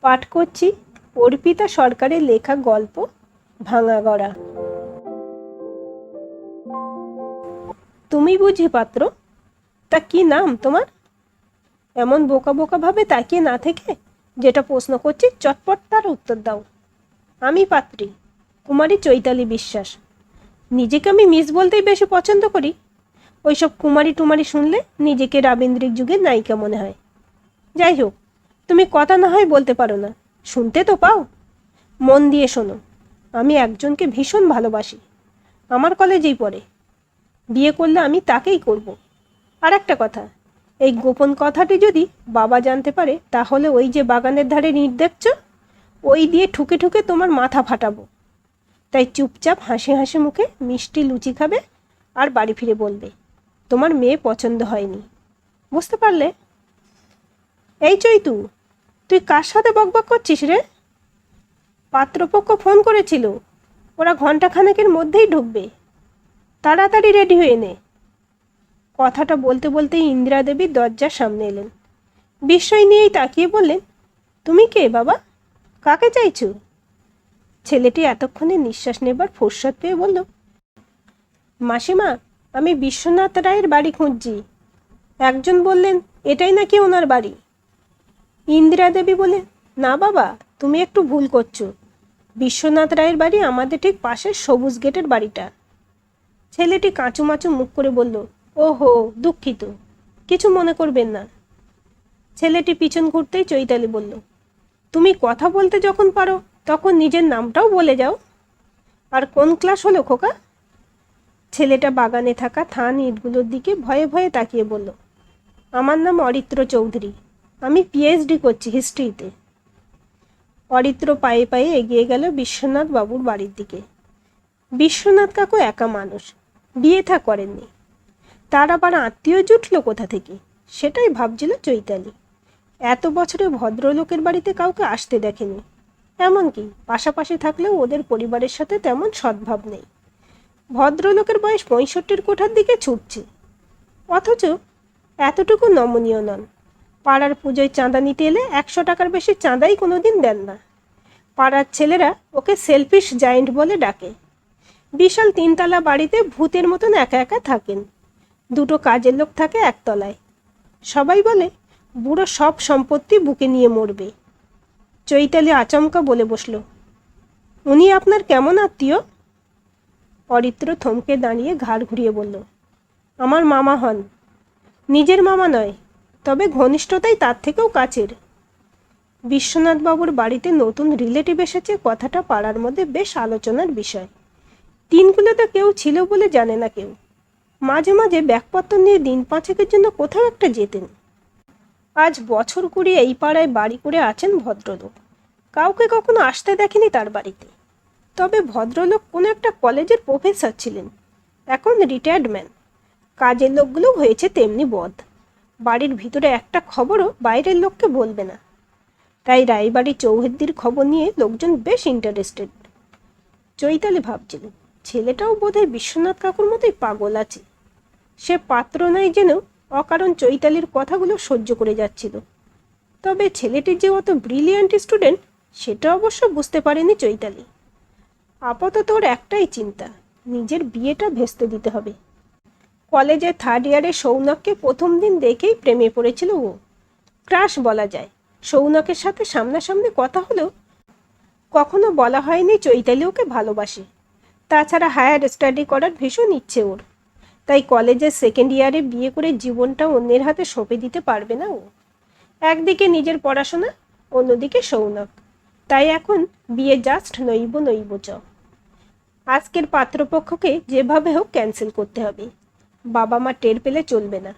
পাঠ করছি অর্পিতা সরকারের লেখা গল্প ভাঙাগড়া। তুমি বুঝি পাত্র? তা কি নাম তোমার? এমন বোকা বোকা ভাবে তাকিয়ে না থেকে যেটা প্রশ্ন করছি চটপট তার উত্তর দাও। আমি পাত্রী, কুমারী চৈতালি বিশ্বাস। নিজেকে আমি মিস বলতেই বেশি পছন্দ করি। ওইসব কুমারী টুমারি শুনলে নিজেকে রাবীন্দ্রিক যুগের নায়িকা মনে হয়। যাই হোক, তুমি কথা না হয় বলতে পারো না, শুনতে তো পাও। মন দিয়ে শোনো, আমি একজনকে ভীষণ ভালোবাসি। আমার কলেজেই পড়ে। বিয়ে করলে আমি তাকেই করব। আর একটা কথা, এই গোপন কথাটি যদি বাবা জানতে পারে তাহলে ওই যে বাগানের ধারে ইঁট দেখছ, ওই দিয়ে ঠুকে ঠুকে তোমার মাথা ফাটাবো। তাই চুপচাপ হাসি হাসি মুখে মিষ্টি লুচি খাবে আর বাড়ি ফিরে বলবে তোমার মেয়ে পছন্দ হয়নি। বুঝতে পারলে? এই চৈতু, তুই কার সাথে বকবক করছিস রে? পাত্রপক্ষ ফোন করেছিল, ওরা ঘন্টাখানেকের মধ্যেই ঢুকবে। তাড়াতাড়ি রেডি হয়ে নে। কথাটা বলতে বলতেই ইন্দিরা দেবী দরজার সামনে এলেন। বিস্ময় নিয়েই তাকিয়ে বললেন, তুমি কে বাবা? কাকে চাইছো? ছেলেটি এতক্ষণে নিঃশ্বাস নেবার ফুরসত পেয়ে বলল, মাসিমা, আমি বিশ্বনাথ রায়ের বাড়ি খুঁজছি। একজন বললেন এটাই নাকি ওনার বাড়ি। ইন্দিরা দেবী বলে, না বাবা, তুমি একটু ভুল করছো। বিশ্বনাথ রায়ের বাড়ি আমাদের ঠিক পাশের সবুজ গেটের বাড়িটা। ছেলেটি কাঁচুমাচু মুখ করে বলল, ওহো, দুঃখিত, কিছু মনে করবেন না। ছেলেটি পিছন ঘুরতেই চৈতালি বলল, তুমি কথা বলতে যখন পারো তখন নিজের নামটাও বলে যাও। আর কোন ক্লাস হলো খোকা? ছেলেটা বাগানে থাকা থান ইটগুলোর দিকে ভয়ে ভয়ে তাকিয়ে বলল, আমার নাম অরিত্র চৌধুরী, আমি পিএইচডি করছি হিস্ট্রিতে। অরিত্র পায়ে পায়ে এগিয়ে গেল বিশ্বনাথ বাবুর বাড়ির দিকে। বিশ্বনাথ কাকু একা মানুষ, বিয়ে থা করেননি। তার আবার আত্মীয় জুটল কোথা থেকে, সেটাই ভাবছিল চৈতালি। এত বছরে ভদ্রলোকের বাড়িতে কাউকে আসতে দেখেনি। এমনকি পাশাপাশি থাকলেও ওদের পরিবারের সাথে তেমন সদ্ভাব নেই। ভদ্রলোকের বয়স 65-র কোঠার দিকে ছুটছে, অথচ এতটুকু নমনীয় নন। পাড়ার পুজোয় চাঁদা নিতে এলে 100 টাকার বেশি চাঁদাই কোনোদিন দেন না। পাড়ার ছেলেরা ওকে সেলফিশ জায়েন্ট বলে ডাকে। বিশাল 3 তলা বাড়িতে ভূতের মতন একা একা থাকেন। 2টো কাজের লোক থাকে একতলায়। সবাই বলে বুড়ো সব সম্পত্তি বুকে নিয়ে মরবে। চৈতালি আচমকা বলে বসল, উনি আপনার কেমন আত্মীয়? অরিত্র থমকে দাঁড়িয়ে ঘাড় ঘুরিয়ে বলল, আমার মামা হন। নিজের মামা নয়, তবে ঘনিষ্ঠতাই তার থেকেও কাছের। বিশ্বনাথবাবুর বাড়িতে নতুন রিলেটিভ এসেছে, কথাটা পাড়ার মধ্যে বেশ আলোচনার বিষয়। দিনগুলোতে কেউ ছিল বলে জানে না কেউ। মাঝে মাঝে ব্যাগপত্র নিয়ে দিন 5-এর জন্য কোথাও একটা যেতেন। আজ বছর 20 এই পাড়ায় বাড়ি করে আছেন ভদ্রলোক। কাউকে কখনো আসতে দেখেনি তার বাড়িতে। তবে ভদ্রলোক কোনো একটা কলেজের প্রফেসর ছিলেন, এখন রিটায়ার্ড ম্যান। কাজের লোকগুলো হয়েছে তেমনি বদ। বাড়ির ভিতরে একটা খবরও বাইরের লোককে বলবে না। তাই রায়বাড়ি চৌহদ্দির খবর নিয়ে লোকজন বেশ ইন্টারেস্টেড। চৈতালি ভাবছিল, ছেলেটাও বোধহয় বিশ্বনাথ কাকুর মতোই পাগল আছে। সে পাত্র নাই জেনেও অকারণ চৈতালির কথাগুলো সহ্য করে যাচ্ছিল। তবে ছেলেটির যে অত ব্রিলিয়ান্ট স্টুডেন্ট সেটা অবশ্য বুঝতে পারেনি চৈতালি। আপাতত ওর একটাই চিন্তা, নিজের বিয়েটা ভেস্তে দিতে হবে। কলেজে 3rd ইয়ারে সৌনককে প্রথম দিন দেখেই প্রেমে পড়েছিল ও। ক্রাশ বলা যায়। সৌনকের সাথে সামনাসামনি কথা হলেও কখনো বলা হয়নি চৈতালি ওকে ভালোবাসে। তাছাড়া হায়ার স্টাডি করার ভীষণ ইচ্ছে ওর। তাই কলেজের 2nd ইয়ারে বিয়ে করে জীবনটা অন্যের হাতে সঁপে দিতে পারবে না ও। একদিকে নিজের পড়াশোনা, অন্যদিকে সৌনক। তাই এখন বিয়ে জাস্ট নইব নইব চ। আজকের পাত্রপক্ষকে যেভাবে হোক ক্যান্সেল করতে হবে। বাবা মা টের পেলে চলবে না।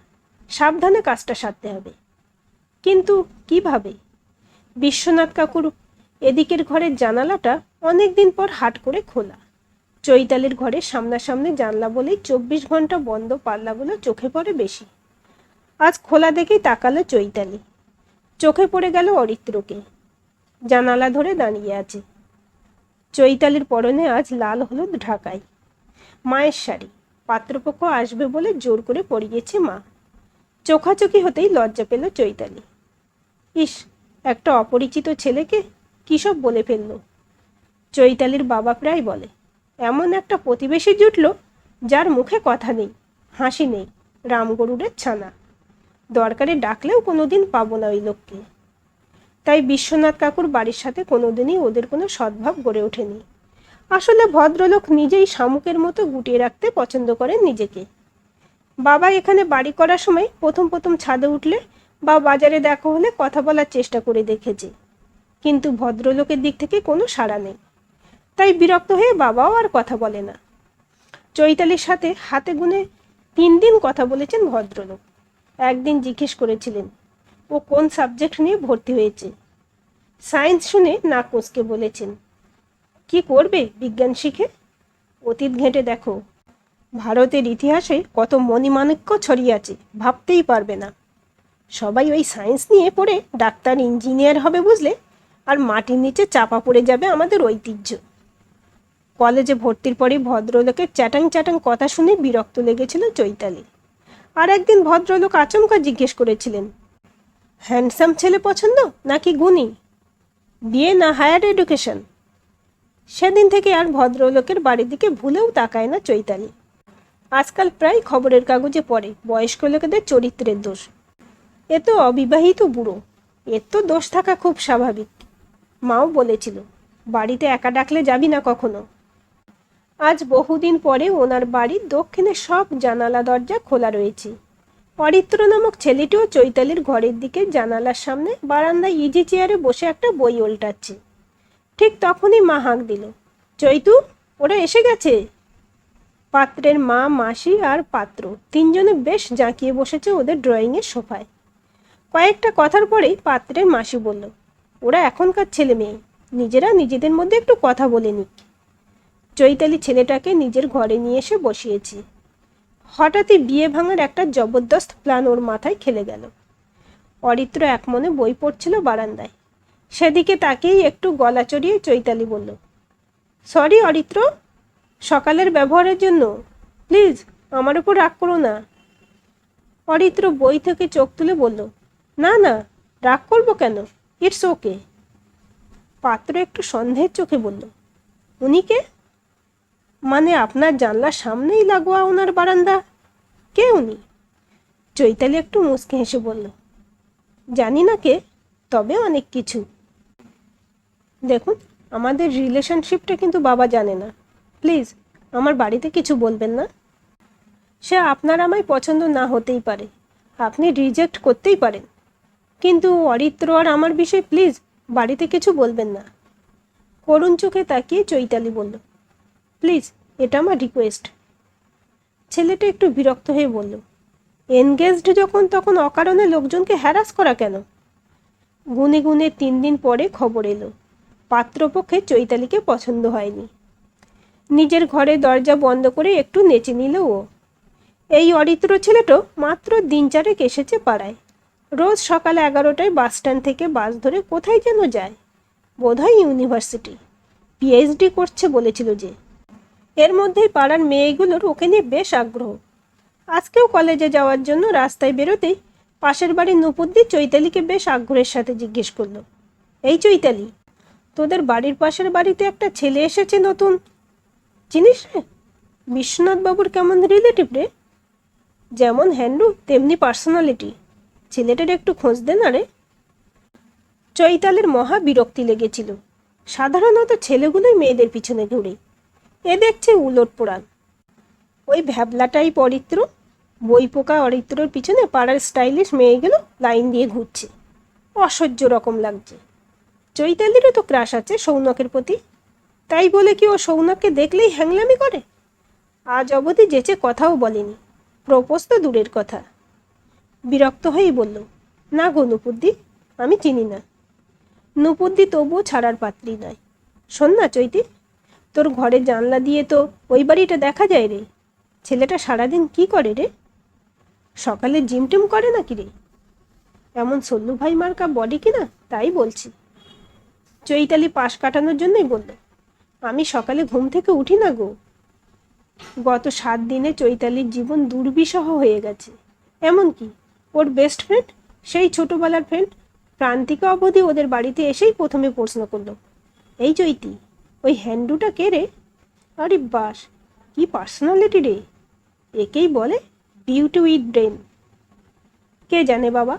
সাবধানে কাজটা সারতে হবে। কিন্তু কিভাবে? বিশ্বনাথ কাকুর এদিকের ঘরের জানালাটা অনেক দিন পর হাট করে খোলা। চৈতালির ঘরের সামনাসামনি জানলা বলেই 24 ঘন্টা বন্ধ পাল্লাগুলো চোখে পড়ে বেশি। আজ খোলা দেখেই তাকালো চৈতালি। চোখে পড়ে গেল অরিত্রকে। জানালা ধরে দাঁড়িয়ে আছে। চৈতালির পরনে আজ লাল হলুদ ঢাকাই। মায়ের শাড়ি। পাত্রপক্ষ আসবে বলে জোর করে পরিয়েছে মা। চোখাচোখি হতেই লজ্জা পেল চৈতালি। ইস, একটা অপরিচিত ছেলেকে কী সব বলে ফেলল। চৈতালির বাবা প্রায় বলে, এমন একটা প্রতিবেশী জুটল যার মুখে কথা নেই, হাসি নেই, রামগরুড়ের ছানা। দরকারে ডাকলেও কোনোদিন পাবো না ওই লোককে। তাই বিশ্বনাথ কাকুর বাড়ির সাথে কোনোদিনই ওদের কোনো সদ্ভাব গড়ে ওঠেনি। আসলে ভদ্রলোক নিজেই শামুকের মতো গুটিয়ে রাখতে পছন্দ করেন নিজেকে। বাবা এখানে বাড়ি করার সময় প্রথম প্রথম ছাদে উঠলে বা বাজারে দেখা হলে কথা বলার চেষ্টা করে দেখেছে, কিন্তু ভদ্রলোকের দিক থেকে কোনো সাড়া নেই। তাই বিরক্ত হয়ে বাবাও আর কথা বলে না। চৈতালির সাথে হাতে গুনে 3 দিন কথা বলেছেন ভদ্রলোক। একদিন জিজ্ঞেস করেছিলেন ও কোন সাবজেক্ট নিয়ে ভর্তি হয়েছে। সায়েন্স শুনে না কোচকে বলেছেন, কি করবে বিজ্ঞান শিখে? অতীত ঘেঁটে দেখো, ভারতের ইতিহাসে কত মণিমাণিক্য ছড়িয়ে আছে ভাবতেই পারবে না। সবাই ওই সায়েন্স নিয়ে পড়ে ডাক্তার ইঞ্জিনিয়ার হবে বুঝলে, আর মাটির নিচে চাপা পড়ে যাবে আমাদের ঐতিহ্য। কলেজে ভর্তির পরই ভদ্রলোকের চ্যাটাং চ্যাটাং কথা শুনে বিরক্ত লেগেছিল চৈতালি। আর একদিন ভদ্রলোক আচমকা জিজ্ঞেস করেছিলেন, হ্যান্ডসাম ছেলে পছন্দ নাকি গুণী, বিয়ে না হায়ার এডুকেশন? সেদিন থেকে আর ভদ্রলোকের বাড়ির দিকে ভুলেও তাকায় না চৈতালি। আজকাল প্রায় খবরের কাগজে পড়ে বয়স্ক লোকেদের চরিত্রের দোষ। এ তো অবিবাহিত বুড়ো, এর তো দোষ থাকা খুব স্বাভাবিক। মাও বলেছিল, বাড়িতে একা ডাকলে যাবি না কখনো। আজ বহুদিন পরে ওনার বাড়ির দক্ষিণে সব জানালা দরজা খোলা রয়েছে। অরিত্র নামক ছেলেটিও চৈতালির ঘরের দিকে জানালার সামনে বারান্দায় ইজি চেয়ারে বসে একটা বই ওল্টাচ্ছে। ঠিক তখনই মা হাঁক দিল, চৈতু, ওরা এসে গেছে। পাত্রের মা, মাসি আর পাত্র 3 জনে বেশ জাঁকিয়ে বসেছে ওদের ড্রয়িংয়ের সোফায়। কয়েকটা কথার পরেই পাত্রের মাসি বলল, ওরা এখনকার ছেলে মেয়ে, নিজেরা নিজেদের মধ্যে একটু কথা বলে নিক। চৈতালি ছেলেটাকে নিজের ঘরে নিয়ে এসে বসিয়েছে। হঠাৎই বিয়ে ভাঙার একটা জবরদস্ত প্ল্যান ওর মাথায় খেলে গেল। অরিত্র এক মনে বই পড়ছিল বারান্দায়। সেদিকে তাকেই একটু গলা চড়িয়ে চৈতালি বলল, সরি অরিত্র, সকালের ব্যবহারের জন্য প্লিজ আমার উপর রাগ করো না। অরিত্র বই থেকে চোখ তুলে বলল, না না, রাগ করবো কেন, ইটস ওকে। পাত্র একটু সন্দেহের চোখে বলল, উনি কে? মানে আপনার জানলার সামনেই লাগোয়া ওনার বারান্দা, কে উনি? চৈতালি একটু মুচকে হেসে বলল, জানি না কে, তবে অনেক কিছু। দেখুন, আমাদের রিলেশনশিপটা কিন্তু বাবা জানে না। প্লিজ আমার বাড়িতে কিছু বলবেন না। সে আপনার আমায় পছন্দ না হতেই পারে, আপনি রিজেক্ট করতেই পারেন, কিন্তু অরিত্র আর আমার বিষয়ে প্লিজ বাড়িতে কিছু বলবেন না। করুণ চোখে তাকিয়ে চৈতালি বলল, প্লিজ এটা আমার রিকোয়েস্ট। ছেলেটা একটু বিরক্ত হয়ে বলল, এনগেজড যখন তখন অকারণে লোকজনকে হ্যারাস করা কেন? গুনে গুনে 3 দিন পরে খবর এলো পাত্রপক্ষে চৈতালিকে পছন্দ হয়নি। নিজের ঘরে দরজা বন্ধ করে একটু নেচে নিল ও। এই অরিত্র ছেলেটা মাত্র দিন 4 এসেছে পাড়ায়। রোজ সকাল 11টায় বাস স্ট্যান্ড থেকে বাস ধরে কোথায় যেন যায়, বোধহয় ইউনিভার্সিটি, পিএইচডি করছে বলেছিল যে। এর মধ্যেই পাড়ার মেয়েগুলোর ওকে নিয়ে বেশ আগ্রহ। আজকেও কলেজে যাওয়ার জন্য রাস্তায় বেরোতেই পাশের বাড়ির নুপুদ্দি চৈতালিকে বেশ আগ্রহের সাথে জিজ্ঞেস করলো, এই চৈতালি, তোদের বাড়ির পাশের বাড়িতে একটা ছেলে এসেছে নতুন, চিনিস রে? বিশ্বনাথ বাবুর কেমন রিলেটিভ রে, যেমন হ্যান্ডু তেমনি পার্সোনালিটি, ছেলেটার একটু খোঁজ দে না রে। চৈতালির মহা বিরক্তি লেগেছিল। সাধারণত ছেলেগুলোই মেয়েদের পিছনে ঘুরে, এ দেখছে উলট পোড়ান। ওই ভ্যাবলাটাই অরিত্র, বই পোকা অরিত্রর পিছনে পাড়ার স্টাইলিশ মেয়েগুলো লাইন দিয়ে ঘুরছে। অসহ্য রকম লাগছে। চৈতালিরও তো ক্রাশ আছে সৌনকের প্রতি, তাই বলে কি ও সৌনককে দেখলেই হ্যাংলামি করে? আজ অবধি যেচে কথাও বলেনি, প্রপোজ তো দূরের কথা। বিরক্ত হয়েই বলল, না গো নুপুদ্দি, আমি চিনি না। নুপুদ্দি তবুও ছাড়ার পাত্রী নয়। শোন না চৈতি, তোর ঘরের জানলা দিয়ে তো ওই বাড়িটা দেখা যায় রে। ছেলেটা সারাদিন কি করে রে? সকালে জিম টিম করে নাকি রে? এমন সল্লু ভাই মার্কা বডি কিনা, তাই বলছি। চৈতালি পাশ কাটানোর জন্যই বলল, আমি সকালে ঘুম থেকে উঠি না গো। গত 7 দিনে চৈতালির জীবন দুর্বিষহ হয়ে গেছে। এমনকি ওর বেস্ট ফ্রেন্ড, সেই ছোটোবেলার ফ্রেন্ড, প্রান্তিকা অবধি ওদের বাড়িতে এসেই প্রথমে প্রশ্ন করলো, এই চৈতি, ওই হ্যান্ডুটা কে রে? আরে বাস, কি পার্সোনালিটি রে! একেই বলে বিউটি উইথ ব্রেন। কে জানে বাবা,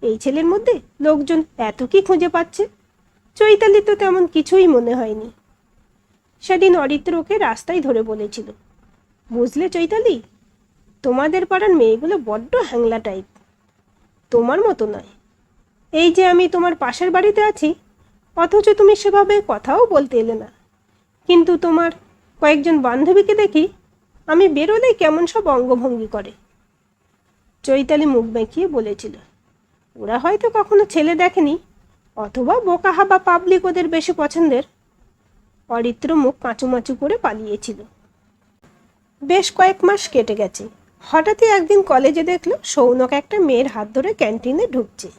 এই ছেলের মধ্যে লোকজন এত কি খুঁজে পাচ্ছে। চৈতালি তো তেমন কিছুই মনে হয়নি। সেদিন অরিত্র ওকে রাস্তায় ধরে বলেছিল, বুঝলে চৈতালি, তোমাদের পাড়ার মেয়েগুলো বড্ড হ্যাংলা টাইপ, তোমার মতো নয়। এই যে আমি তোমার পাশের বাড়িতে আছি, অথচ তুমি সেভাবে কথাও বলতে এলে না, কিন্তু তোমার কয়েকজন বান্ধবীকে দেখি আমি বেরোলেই কেমন সব অঙ্গভঙ্গি করে। চৈতালি মুখ বেঁকিয়ে বলেছিল, ওরা হয়তো কখনো ছেলে দেখেনি, অথবা বোকা বা পাবলিক ওদের বেশি পছন্দের। অরিত্র মুখ কাঁচুমাচু করে পালিয়েছিল। বেশ কয়েক মাস কেটে গেছে। হঠাৎই একদিন কলেজে দেখলো সৌনক একটা মেয়ের হাত ধরে ক্যান্টিনে ঢুকছে।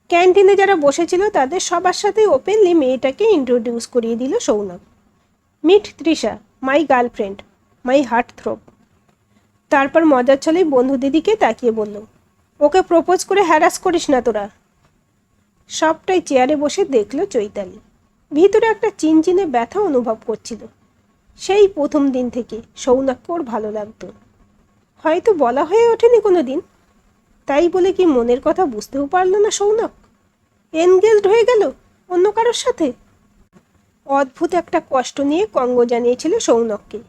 ক্যান্টিনে যারা বসেছিল তাদের সবার সাথে ওপেনলি মেয়েটাকে ইন্ট্রোডিউস করিয়ে দিল Shounak. Meet Trisha, my girlfriend, my heartthrob. তারপর মজার ছলেই বন্ধু দিদিকে তাকিয়ে বলল, ওকে প্রপোজ করে হ্যারাস করিস না তোরা। সবটাই চেয়ারে বসে দেখলো চৈতালি। ভিতরে একটা চিনচিনে ব্যথা অনুভব করছিল। সেই প্রথম দিন থেকে সৌনককে ওর ভালো লাগতো। হয়তো বলা হয়ে ওঠেনি কোনো দিন, তাই বলে কি মনের কথা বুঝতেও পারল না সৌনক? এনগেজড হয়ে গেল অন্য কারোর সাথে। অদ্ভুত একটা কষ্ট নিয়ে কঙ্গ জানিয়েছিল সৌনককে।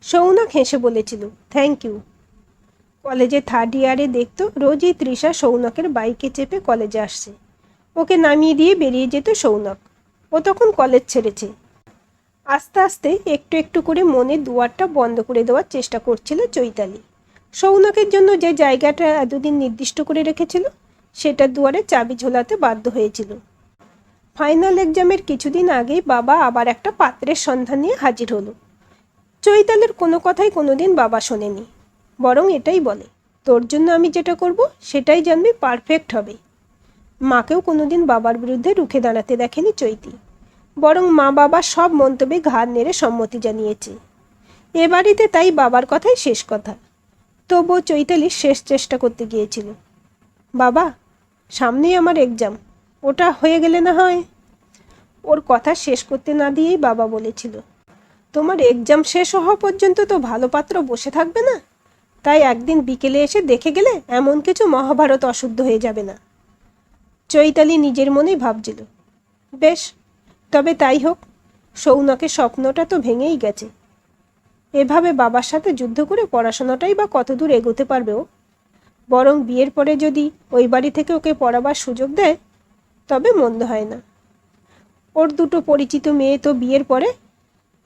সৌনক হেসে বলেছিল, থ্যাংক ইউ। কলেজে থার্ড ইয়ারে দেখতো রোজই তৃষা সৌনকের বাইকে চেপে কলেজে আসছে। ওকে নামিয়ে দিয়ে বেরিয়ে যেত সৌনক। ও তখন কলেজ ছেড়েছে। আস্তে আস্তে একটু একটু করে মনের দুয়ারটা বন্ধ করে দেওয়ার চেষ্টা করছিল চৈতালি। সৌনকের জন্য যে জায়গাটা এতদিন নির্দিষ্ট করে রেখেছিল সেটার দুয়ারে চাবি ঝোলাতে বাধ্য হয়েছিল। ফাইনাল এক্সামের কিছুদিন আগেই বাবা আবার একটা পাত্রের সন্ধান নিয়ে হাজির হলো। চৈতালির কোনো কথাই কোনোদিন বাবা শোনেনি, বরং এটাই বলে, তোর জন্য আমি যেটা করব সেটাই জানবি পারফেক্ট হবে। মাকেও কোনোদিন বাবার বিরুদ্ধে রুখে দাঁড়াতে দেখেনি চৈতি, বরং মা বাবার সব মন্তব্যে ঘাড় নেড়ে সম্মতি জানিয়েছে। এ বাড়িতে তাই বাবার কথাই শেষ কথা। তবুও চৈতালি শেষ চেষ্টা করতে গিয়েছিল। বাবা, সামনেই আমার এক্সাম, ওটা হয়ে গেলে না হয়। ওর কথা শেষ করতে না দিয়েই বাবা বলেছিল, তোমার এক্সাম শেষ হওয়া পর্যন্ত তো ভালো পাত্র বসে থাকবে না, তাই একদিন বিকেলে এসে দেখে গেলে এমন কিছু মহাভারত অশুদ্ধ হয়ে যাবে না। চৈতালি নিজের মনেই ভাবছিল, বেশ, তবে তাই হোক, সৌনকের স্বপ্নটা তো ভেঙেই গেছে। এভাবে বাবার সাথে যুদ্ধ করে পড়াশোনাটাই বা কতদূর এগোতে পারবে ও? বরং বিয়ের পরে যদি ওই বাড়ি থেকে ওকে পড়াবার সুযোগ দেয় তবে মন্দ হয় না। ওর দুটো পরিচিত মেয়ে তো বিয়ের পরে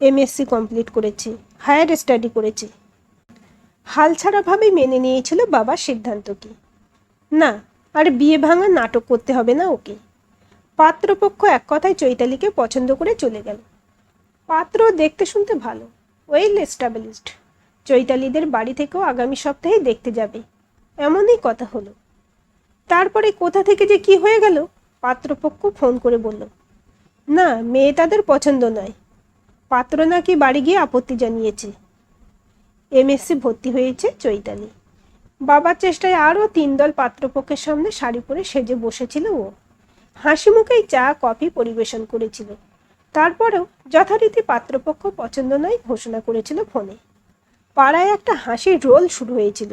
এমএসসি কমপ্লিট করেছে, হায়ার স্টাডি করেছে। হালছাড়াভাবেই মেনে নিয়েছিল বাবার সিদ্ধান্তকে। না, আর বিয়ে ভাঙা নাটক করতে হবে না ওকে। পাত্রপক্ষ এক কথায় চৈতালিকে পছন্দ করে চলে গেল। পাত্র দেখতে শুনতে ভালো, ওয়েল এস্টাবলিশড। চৈতালিদের বাড়ি থেকেও আগামী সপ্তাহে দেখতে যাবে, এমনই কথা হলো। তারপরে কোথা থেকে যে কি হয়ে গেল, পাত্রপক্ষ ফোন করে বলল, না, মেয়ে তাদের পছন্দ নয়। পাত্র নাকি বাড়ি গিয়ে আপত্তি জানিয়েছে। এমএসসি ভর্তি হয়েছে চৈতালি। বাবার চেষ্টায় আরও 3 দল পাত্রপক্ষের সামনে শাড়ি পরে সেজে বসেছিল ও। হাসি মুখেই চা কফি পরিবেশন করেছিল। তারপরেও যথারীতি পাত্রপক্ষ পছন্দ নয় ঘোষণা করেছিল ফোনে। পাড়ায় একটা হাসির রোল শুরু হয়েছিল।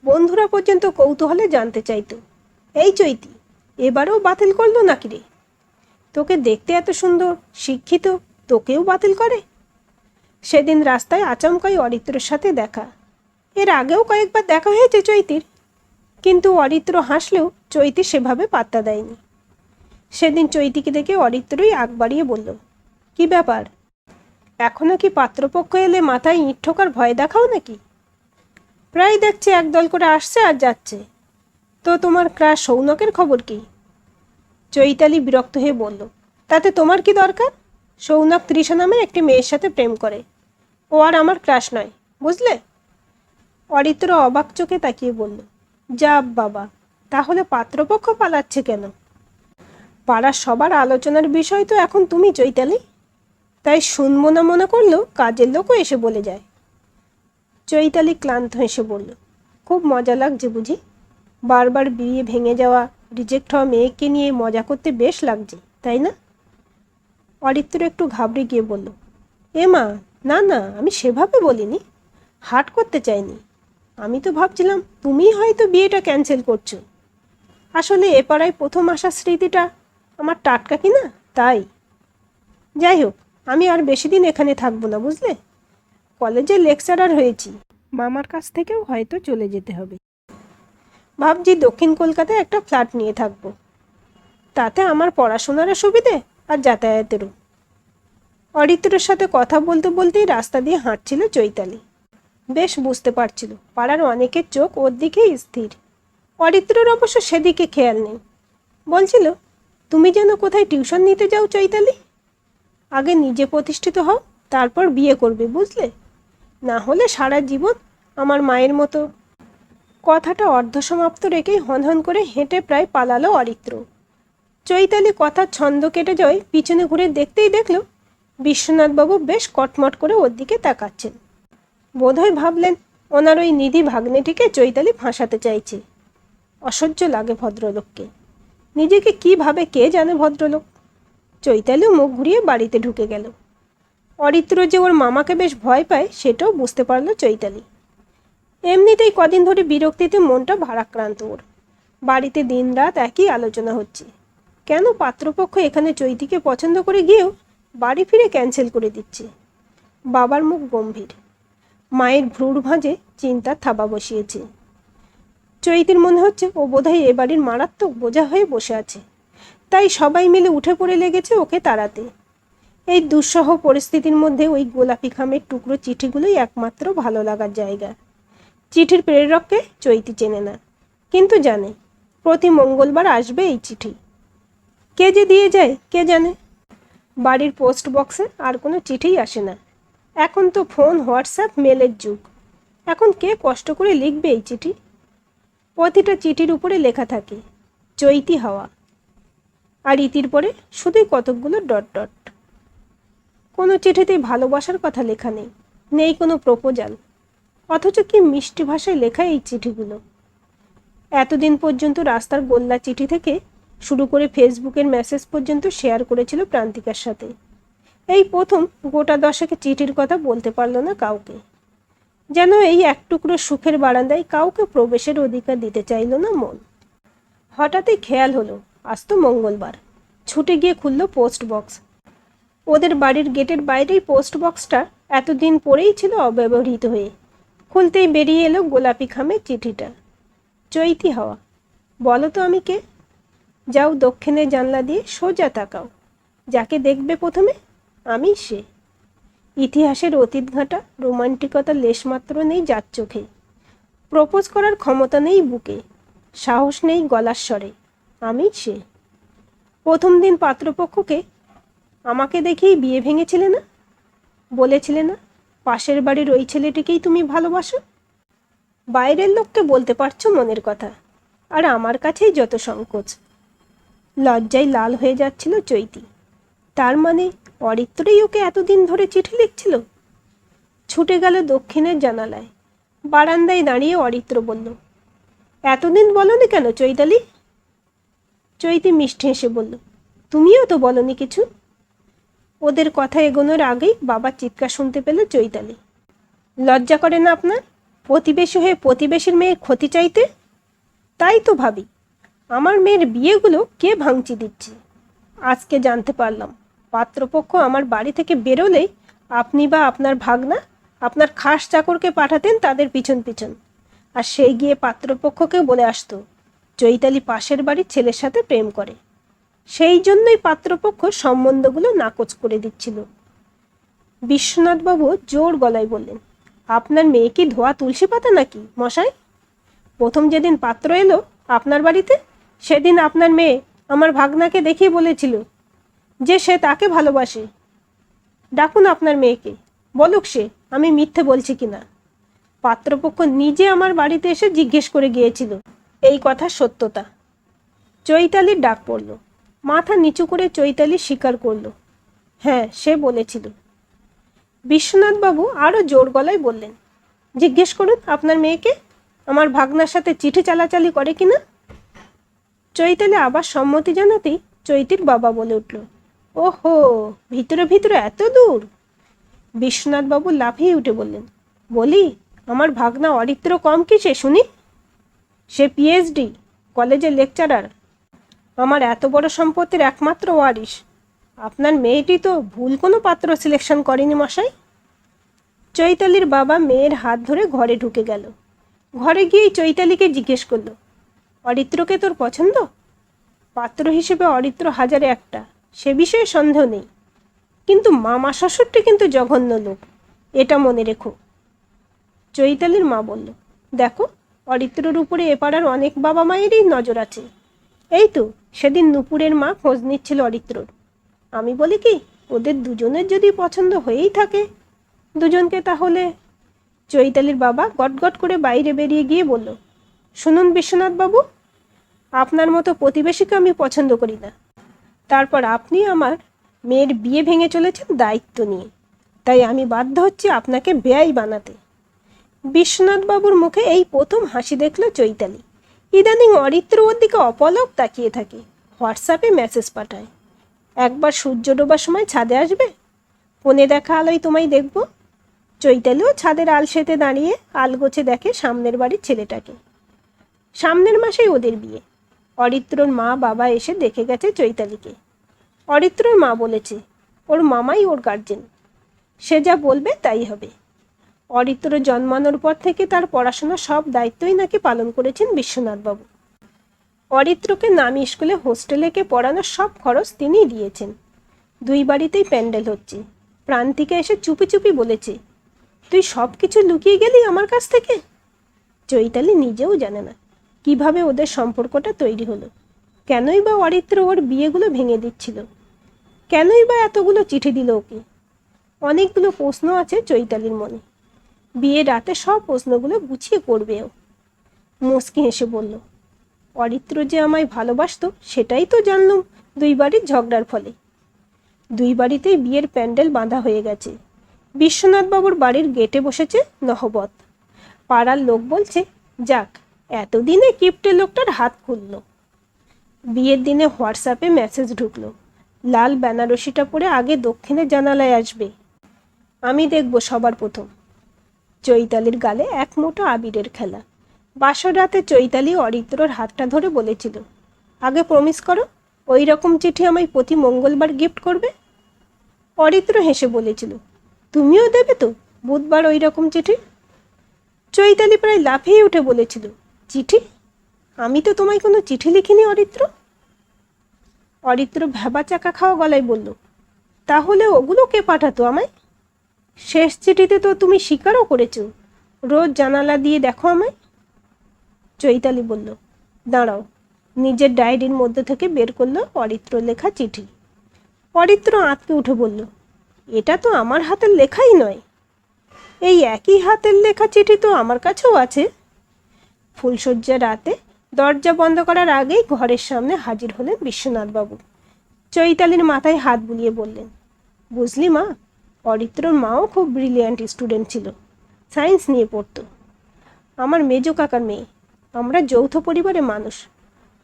বন্ধুরা পর্যন্ত কৌতূহলে জানতে চাইতো, এই চৈতি, এবারেও বাতিল করলো নাকি রে? তোকে দেখতে এত সুন্দর, শিক্ষিত, তোকেও বাতিল করে? সেদিন রাস্তায় আচমকাই অরিত্রের সাথে দেখা। এর আগেও কয়েকবার দেখা হয়েছে চৈতির, কিন্তু অরিত্র হাসলেও চৈতি সেভাবে পাত্তা দেয়নি। সেদিন চৈতিকে দেখে অরিত্রই আগ বাড়িয়ে বলল, কি ব্যাপার, এখনো কি পাত্রপক্ষ এলে মাথায় ইঁট ঠোকার ভয় দেখাও নাকি? প্রায় দেখছি একদল করে আসছে আর যাচ্ছে। তো তোমার ক্রাশ সৌনকের খবর কি? চৈতালি বিরক্ত হয়ে বলল, তাতে তোমার কি দরকার? সৌনক তৃষা নামের একটি মেয়ের সাথে প্রেম করে, ও আর আমার ক্রাশ নয়, বুঝলে? অরিত্র অবাক চোখে তাকিয়ে বলল, যা বাবা, তাহলে পাত্রপক্ষ পালাচ্ছে কেন? পাড়ার সবার আলোচনার বিষয় তো এখন তুমি চৈতালি, তাই শুনবো না মনে করলেও কাজের লোকও এসে বলে যায়। চৈতালি ক্লান্ত হেসে বলল, খুব মজা লাগছে বুঝি? বারবার বিয়ে ভেঙে যাওয়া, রিজেক্ট হওয়া মেয়েকে নিয়ে মজা করতে বেশ লাগছে, তাই না? অরিত্র একটু ঘাবড়ে গিয়ে বলল, এ মা, না না, আমি সেভাবে বলিনি, হার্ট করতে চাইনি। আমি তো ভাবছিলাম তুমিই হয়তো বিয়েটা ক্যান্সেল করছো। আসলে এ পাড়ায় প্রথম আসার স্মৃতিটা আমার টাটকা কি না, তাই। যাই হোক, আমি আর বেশি দিন এখানে থাকবো না, বুঝলে। কলেজে লেকচারার হয়েছি, মামার কাছ থেকেও হয়তো চলে যেতে হবে। ভাবছি দক্ষিণ কলকাতায় একটা ফ্ল্যাট নিয়ে থাকবো। তাতে আমার পড়াশোনারও সুবিধে আর যাতায়াতেরও। অরিত্রের সাথে কথা বলতে বলতেই রাস্তা দিয়ে হাঁটছিল চৈতালি। বেশ বুঝতে পারছিল পাড়ার অনেকের চোখ ওর দিকেই স্থির। অরিত্রর অবশ্য সেদিকে খেয়াল নেই। বলছিল, তুমি যেন কোথায় টিউশন নিতে যাও চৈতালি। আগে নিজে প্রতিষ্ঠিত হও, তারপর বিয়ে করবে, বুঝলে। না হলে সারা জীবন আমার মায়ের মতো। কথাটা অর্ধসমাপ্ত রেখেই হনহন করে হেঁটে প্রায় পালালো অরিত্র। চৈতালি কথার ছন্দ কেটে যাওয়ায় পিছনে ঘুরে দেখতেই দেখল বিশ্বনাথবাবু বেশ কটমট করে ওর দিকে তাকাচ্ছেন। বোধহয় ভাবলেন ওনার ওই নিধি ভাগ্নেটিকে চৈতালি ফাঁসাতে চাইছে। অসহ্য লাগে ভদ্রলোককে। নিজেকে কি ভাবে কে জানে ভদ্রলোক। চৈতালিও মুখ ঘুরিয়ে বাড়িতে ঢুকে গেল। অরিত্র যে ওর মামাকে বেশ ভয় পায় সেটাও বুঝতে পারল চৈতালি। এমনিতেই কদিন ধরে বিরক্তিতে মনটা ভারাক্রান্ত ওর। বাড়িতে দিনরাত একই আলোচনা হচ্ছে, কেন পাত্রপক্ষ এখানে চৈতিকে পছন্দ করে গিয়েও বাড়ি ফিরে ক্যান্সেল করে দিচ্ছে। বাবার মুখ গম্ভীর, মায়ের ভ্রুর ভাঁজে চিন্তার থাবা বসিয়েছে। চৈতির মনে হচ্ছে ও বোধহয় এ বাড়ির মারাত্মক বোঝা হয়ে বসে আছে, তাই সবাই মিলে উঠে পড়ে লেগেছে ওকে তাড়াতে। এই দুঃসহ পরিস্থিতির মধ্যে ওই গোলাপি খামের টুকরো চিঠিগুলোই একমাত্র ভালো লাগার জায়গা। চিঠির প্রেরককে চৈতি চেনে না, কিন্তু জানে প্রতি মঙ্গলবার আসবে এই চিঠি। কে যে দিয়ে যায় কে জানে। বাড়ির পোস্ট বক্সে আর কোনো চিঠিই আসে না। এখন তো ফোন, হোয়াটসঅ্যাপ, মেলের যুগ। এখন কে কষ্ট করে লিখবে এই চিঠি? প্রতিটা চিঠির উপরে লেখা থাকে চৈতি হাওয়া, আর ইতির পরে শুধুই কতকগুলো ডট ডট। কোনো চিঠিতেই ভালোবাসার কথা লেখা নেই, নেই কোনো প্রপোজাল। অথচ কি মিষ্টি ভাষায় লেখা এই চিঠিগুলো। এতদিন পর্যন্ত রাস্তার গোল্লা চিঠি থেকে শুরু করে ফেসবুকের মেসেজ পর্যন্ত শেয়ার করেছিল প্রান্তিকার সাথে। এই প্রথম গোটা দশেকে চিঠির কথা বলতে পারল না কাউকে। যেন এই এক টুকরো সুখের বারান্দায় কাউকে প্রবেশের অধিকার দিতে চাইল না মন। হঠাৎই খেয়াল হলো আজ তো মঙ্গলবার। ছুটে গিয়ে খুলল পোস্ট বক্স। ওদের বাড়ির গেটের বাইরেই পোস্ট বক্সটা এতদিন পরেই ছিল অব্যবহৃত হয়ে। খুলতেই বেরিয়ে এলো গোলাপি খামের চিঠিটা। চৈতি হাওয়া, বলো তো আমি কে? যাও দক্ষিণের জানলা দিয়ে সোজা তাকাও, যাকে দেখবে প্রথমে আমি সে। ইতিহাসের অতীত ঘাঁটা রোমান্টিকতার লেশমাত্র নেই যার চোখে। প্রপোজ করার ক্ষমতা নেই বুকে, সাহস নেই গলার স্বরে। আমি সে। প্রথম দিন পাত্রপক্ষকে আমাকে দেখেই বিয়ে ভেঙেছিলে না? বলেছিলে না পাশের বাড়ির ওই ছেলেটিকেই তুমি ভালোবাসো? বাইরের লোককে বলতে পারছো মনের কথা, আর আমার কাছেই যত সংকোচ। লজ্জায় লাল হয়ে যাচ্ছিল চৈতি। তার মানে অরিত্রই ওকে এতদিন ধরে চিঠি লিখছিল। ছুটে গেল দক্ষিণের জানালায়। বারান্দায় দাঁড়িয়ে অরিত্র বলল, এতদিন বলনি কেন চৈতালি? চৈতি মিষ্টি হেসে বলল, তুমিও তো বলনি কিছু। ওদের কথা এগোনোর আগেই বাবার চিৎকার শুনতে পেল চৈতালি। লজ্জা করে না আপনার, প্রতিবেশী হয়ে প্রতিবেশীর মেয়ের ক্ষতি চাইতে? তাই তো ভাবি আমার মেয়ের বিয়েগুলো কে ভাঙচি দিচ্ছে। আজকে জানতে পারলাম পাত্রপক্ষ আমার বাড়ি থেকে বেরোলেই আপনি বা আপনার ভাগনা আপনার খাস চাকরকে পাঠাতেন তাদের পিছন পিছন, আর সেই গিয়ে পাত্রপক্ষকে বলে আসতো চৈতালি পাশের বাড়ির ছেলের সাথে প্রেম করে। সেই জন্যই পাত্রপক্ষ সম্বন্ধগুলো নাকচ করে দিচ্ছিল। বিশ্বনাথবাবু জোর গলায় বললেন, আপনার মেয়ে কি ধোয়া তুলসী পাতা নাকি মশাই? প্রথম যেদিন পাত্র এলো আপনার বাড়িতে, সেদিন আপনার মেয়ে আমার ভাগনাকে দেখিয়ে বলেছিল যে সে তাকে ভালোবাসে। ডাকুন আপনার মেয়েকে, বলুক সে আমি মিথ্যে বলছি কিনা। পাত্রপক্ষ নিজে আমার বাড়িতে এসে জিজ্ঞেস করে গিয়েছিল এই কথা সত্যতা। চৈতালির ডাক পড়ল। মাথা নিচু করে চৈতালি স্বীকার করল, হ্যাঁ সে বলেছিল। বিশ্বনাথবাবু আরও জোর গলায় বললেন, জিজ্ঞেস করুন আপনার মেয়েকে আমার ভাগনার সাথে চিঠি চালাচালি করে কিনা। চৈতালি আবার সম্মতি জানাতেই চৈতির বাবা বলে উঠল, ওহো, ভিতরে ভিতরে এত দূর? বিশ্বনাথবাবু লাফিয়ে উঠে বললেন, বলি, আমার ভাগনা অরিত্র কম কিসে শুনি? সে পিএইচডি, কলেজের লেকচারার, আমার এত বড় সম্পত্তির একমাত্র ওয়ারিশ। আপনার মেয়েটি তো ভুল কোনো পাত্র সিলেকশন করেনি মশাই। চৈতালির বাবা মেয়ের হাত ধরে ঘরে ঢুকে গেল। ঘরে গিয়েই চৈতালিকে জিজ্ঞেস করলো, অরিত্রকে তোর পছন্দ? পাত্র হিসেবে অরিত্র হাজারে একটা, সে বিষয়ে সন্দেহ নেই, কিন্তু মামা শ্বশুরটি কিন্তু জঘন্য লোক, এটা মনে রেখো। চৈতালির মা বলল, দেখো, অরিত্রর উপরে এ পাড়ার অনেক বাবা মায়েরই নজর আছে। এই তো সেদিন নুপুরের মা খোঁজ নিচ্ছিল অরিত্রর। আমি বলি কি, ওদের দুজনের যদি পছন্দ হয়েই থাকে দুজনকে, তাহলে। চৈতালির বাবা গটগট করে বাইরে বেরিয়ে গিয়ে বলল, শুনুন বিশ্বনাথ বাবু, আপনার মতো প্রতিবেশীকে আমি পছন্দ করি না। তারপর আপনি আমার মেয়ের বিয়ে ভেঙে চলেছেন দায়িত্ব নিয়ে, তাই আমি বাধ্য হচ্ছি আপনাকে বেয়াই বানাতে। বিশ্বনাথবাবুর মুখে এই প্রথম হাসি দেখল চৈতালি। ইদানিং অরিত্র ওর দিকে অপলক তাকিয়ে থাকে, হোয়াটসঅ্যাপে মেসেজ পাঠায়, একবার সূর্য ডোবার সময় ছাদে আসবে, ফোনে দেখা আলোয় তোমায় দেখব। চৈতালিও ছাদের আলসেতে দাঁড়িয়ে আলগোছে দেখে সামনের বাড়ির ছেলেটাকে। সামনের মাসেই ওদের বিয়ে। অরিত্রর মা বাবা এসে দেখে গেছে চৈতালিকে। অরিত্রর মা বলেছে ওর মামাই ওর গার্জেন, সে যা বলবে তাই হবে। অরিত্র জন্মানোর পর থেকে তার পড়াশোনার সব দায়িত্বই নাকি পালন করেছেন বিশ্বনাথবাবু। অরিত্রকে নামি স্কুলে হোস্টেলেকে পড়ানোর সব খরচ তিনিই দিয়েছেন। দুই বাড়িতেই প্যান্ডেল হচ্ছে। প্রান্তিকা এসে চুপি চুপি বলেছে, তুই সব কিছু লুকিয়ে গেলি আমার কাছ থেকে। চৈতালি নিজেও জানে না কিভাবে ওদের সম্পর্কটা তৈরি হলো, কেনই বা অরিত্র ওর বিয়েগুলো ভেঙে দিচ্ছিল, কেনই বা এতগুলো চিঠি দিল ওকে। অনেকগুলো প্রশ্ন আছে চৈতালির মনে। বিয়ের রাতে সব প্রশ্নগুলো গুছিয়ে করবে ও। মুচকি হেসে বলল, অরিত্র যে আমায় ভালোবাসতো সেটাই তো জানলুম দুই বাড়ির ঝগড়ার ফলে। দুই বাড়িতেই বিয়ের প্যান্ডেল বাঁধা হয়ে গেছে। বিশ্বনাথবাবুর বাড়ির গেটে বসেছে নহবত। পাড়ার লোক বলছে, যাক, এতদিনে কিপ্টে লোকটার হাত খুলল। বিয়ের দিনে হোয়াটসঅ্যাপে মেসেজ ঢুকলো, লাল বেনারসিটা পরে আগে দক্ষিণের জানালায় আসবে, আমি দেখব সবার প্রথম। চৈতালির গালে এক মুঠো আবিরের খেলা। বাসর রাতে চৈতালি অরিত্রর হাতটা ধরে বলেছিল, আগে প্রমিস করো ওই রকম চিঠি আমায় প্রতি মঙ্গলবার গিফট করবে। অরিত্র হেসে বলেছিল, তুমিও দেবে তো বুধবার ওই রকম চিঠি। চৈতালি প্রায় লাফিয়ে উঠে বলেছিল, চিঠি? আমি তো তোমায় কোনো চিঠি লিখিনি অরিত্র। অরিত্র ভ্যাবা চাকা খাওয়া গলায় বলল, তাহলে ওগুলো কে পাঠাতো আমায়? শেষ চিঠিতে তো তুমি স্বীকারও করেছ, রোজ জানালা দিয়ে দেখো আমায়। চৈতালি বলল, দাঁড়াও। নিজের ডায়েরির মধ্যে থেকে বের করলো অরিত্র লেখা চিঠি। অরিত্র আঁতকে উঠে বলল, এটা তো আমার হাতের লেখাই নয়। এই একই হাতের লেখা চিঠি তো আমার কাছেও আছে। ফুলশয্যা রাতে দরজা বন্ধ করার আগেই ঘরের সামনে হাজির হলেন বিশ্বনাথবাবু। চৈতালির মাথায় হাত বুলিয়ে বললেন, বুঝলি মা, অরিত্রর মাও খুব ব্রিলিয়ান্ট স্টুডেন্ট ছিল, সায়েন্স নিয়ে পড়তো। আমার মেজো কাকার মেয়ে, আমরা যৌথ পরিবারে মানুষ।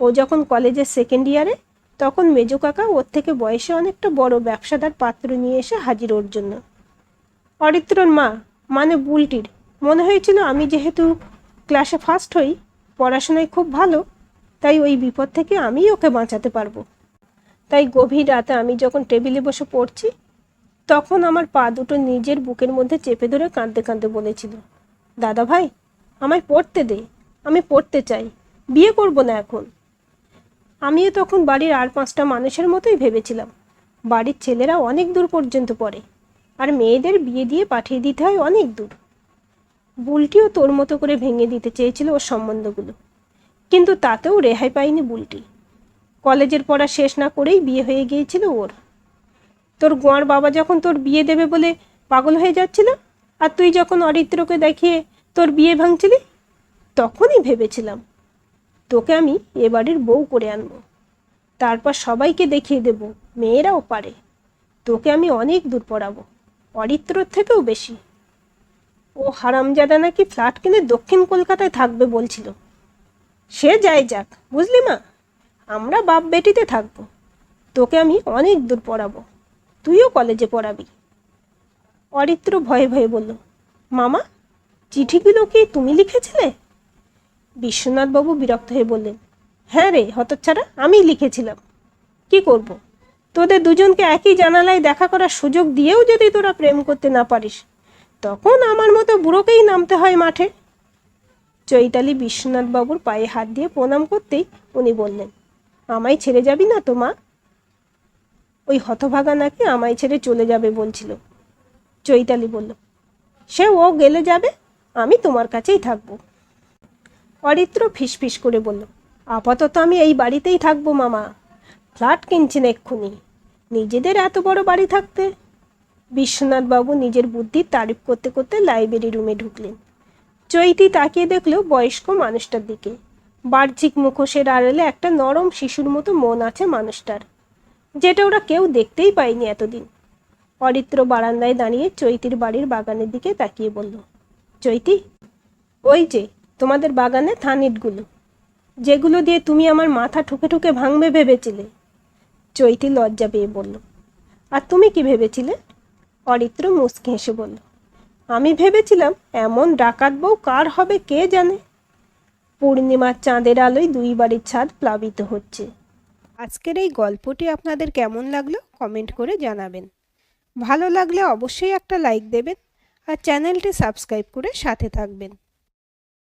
ও যখন কলেজের সেকেন্ড ইয়ারে, তখন মেজো কাকা ওর থেকে বয়সে অনেকটা বড় ব্যবসাদার পাত্র নিয়ে এসে হাজির ওর জন্য। অরিত্রর মা, মানে বুলটির, মনে হয়েছিল আমি যেহেতু ক্লাসে ফার্স্ট হই, পড়াশোনায় খুব ভালো, তাই ওই বিপদ থেকে আমিই ওকে বাঁচাতে পারবো। তাই গভীর রাতে আমি যখন টেবিলে বসে পড়ছি, তখন আমার পা দুটো নিজের বুকের মধ্যে চেপে ধরে কাঁদতে কাঁদতে বলেছিল, দাদা ভাই, আমায় পড়তে দে, আমি পড়তে চাই, বিয়ে করব না এখন। আমিও তখন বাড়ির আর 5টা মানুষের মতোই ভেবেছিলাম, বাড়ির ছেলেরা অনেক দূর পর্যন্ত পড়ে, আর মেয়েদের বিয়ে দিয়ে পাঠিয়ে দিতে হয় অনেক দূর। বুলটিও তোর মতো করে ভেঙে দিতে চেয়েছিল ওর সম্বন্ধগুলো, কিন্তু তাতেও রেহাই পায়নি বুলটি। কলেজের পড়া শেষ না করেই বিয়ে হয়ে গিয়েছিল ওর। তোর গোয়ার বাবা যখন তোর বিয়ে দেবে বলে পাগল হয়ে যাচ্ছিল, আর তুই যখন অরিত্রকে দেখিয়ে তোর বিয়ে ভাঙছিলি, তখনই ভেবেছিলাম তোকে আমি এ বাড়ির বউ করে আনবো। তারপর সবাইকে দেখিয়ে দেব মেয়েরাও পারে। তোকে আমি অনেক দূর পড়াবো, অরিত্রর থেকেও বেশি। ও হারামজাদা নাকি ফ্ল্যাট কিনে দক্ষিণ কলকাতায় থাকবে বলছিল। সে যাই যাক, বুঝলি মা, আমরা বাপ বেটিতে থাকবো। তোকে আমি অনেক দূর পড়াবো, তুইও কলেজে পড়াবি। অরিত্র ভয়ে ভয়ে বলল, মামা, চিঠিগুলো কি তুমি লিখেছিলে? বিশ্বনাথবাবু বিরক্ত হয়ে বললেন, হ্যাঁ রে হতচ্ছাড়া, আমি লিখেছিলাম। কি করব, তোদের দুজনকে একই জানালায় দেখা করার সুযোগ দিয়েও যদি তোরা প্রেম করতে না পারিস, তখন আমার মতো বুড়োকেই নামতে হয় মাঠে। চৈতালি বিশ্বনাথবাবুর পায়ে হাত দিয়ে প্রণাম করতেই উনি বললেন, আমায় ছেড়ে যাবি না তো মা? ওই হতভাগা নাকি আমায় ছেড়ে চলে যাবে বলছিল। চৈতালি বলল, সে ও গেলে যাবে, আমি তোমার কাছেই থাকবো। অরিত্র ফিসফিস করে বলল, আপাতত আমি এই বাড়িতেই থাকবো মামা, ফ্ল্যাট কিনছেন এক্ষুনি, নিজেদের এত বড় বাড়ি থাকতে। বিশ্বনাথবাবু নিজের বুদ্ধির তারিফ করতে করতে লাইব্রেরি রুমে ঢুকলেন। চৈতি তাকিয়ে দেখল বয়স্ক মানুষটার দিকে। বাহ্যিক মুখোশের আড়ালে একটা নরম শিশুর মতো মন আছে মানুষটার, যেটা ওরা কেউ দেখতেই পায়নি এতদিন। অরিত্র বারান্দায় দাঁড়িয়ে চৈতির বাড়ির বাগানের দিকে তাকিয়ে বলল, চৈতি, ওই যে তোমাদের বাগানে থানিটগুলো, যেগুলো দিয়ে তুমি আমার মাথা ঠুকে ঠুকে ভাঙবে ভেবেছিলে। চৈতি লজ্জা পেয়ে বলল, আর তুমি কি ভেবেছিলে? অরিত্র মুচকি হেসে বলল, আমি ভেবেছিলাম এমন ডাকাত বউ কার হবে কে জানে। পূর্ণিমার চাঁদের আলোয় দুই বাড়ির ছাদ প্লাবিত হচ্ছে। আজকের এই গল্পটি আপনাদের কেমন লাগলো কমেন্ট করে জানাবেন। ভালো লাগলে অবশ্যই একটা লাইক দেবেন আর চ্যানেলটি সাবস্ক্রাইব করে সাথে থাকবেন।